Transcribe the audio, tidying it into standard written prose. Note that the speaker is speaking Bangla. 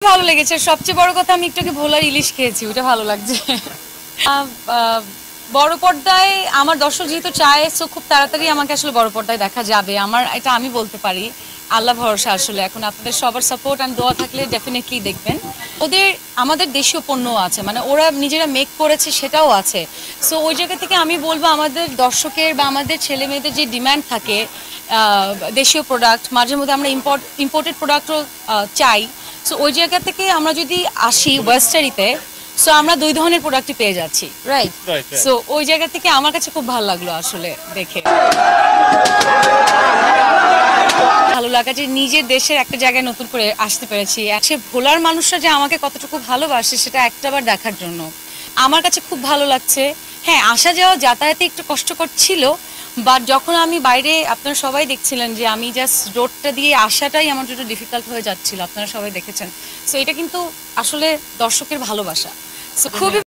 ভালো লেগেছে। সবচেয়ে বড় কথা আমি একটু আগে ভোলার ইলিশ খেয়েছি, ওটা ভালো লাগছে। বড় পর্দায় আমার দর্শক যেহেতু চায়, সো খুব তাড়াতাড়ি আমাকে আসলে বড় পর্দায় দেখা যাবে। এটা আমি বলতে পারি। আল্লাহ ভরসা আসলে। এখন আপনাদের সবার সাপোর্ট অ্যান্ড দোয়া থাকলে ডেফিনেটলি দেখবেন। আমাদের দেশীয় পণ্যও আছে, মানে ওরা নিজেরা মেক করেছে সেটাও আছে। সো ওই জায়গা থেকে আমি বলবো আমাদের দর্শকের বা আমাদের ছেলে মেয়েদের যে ডিম্যান্ড থাকে দেশীয় প্রোডাক্ট, মাঝে মধ্যে আমরা ইম্পোর্টেড প্রোডাক্টও চাই। সো ওই জায়গা থেকে আমরা যদি আসি ওয়েস্টারিতে, সো আমরা 2 ধরনের প্রোডাক্টই পেয়ে যাচ্ছি, রাইট? সো ওই জায়গা থেকে আমার কাছে খুব ভালো লাগলো আসলে দেখে। ভালো লাগা যে নিজের দেশের একটা জায়গায় নতুন করে আসতে পেরেছি। সে ভোলার মানুষরা যে আমাকে কতটুকু ভালোবাসে সেটা একটাবার দেখার জন্য আমার কাছে খুব ভালো লাগছে। হ্যাঁ, আসা যাওয়া যাতায়াতে একটু কষ্টকর ছিল, বাট যখন আমি বাইরে, আপনারা সবাই দেখছিলেন যে আমি জাস্ট রোডটা দিয়ে আসাটাই আমার জন্য ডিফিকাল্ট হয়ে যাচ্ছিল, আপনারা সবাই দেখেছেন। সো এটা কিন্তু আসলে দর্শকের ভালোবাসা। সো খুবই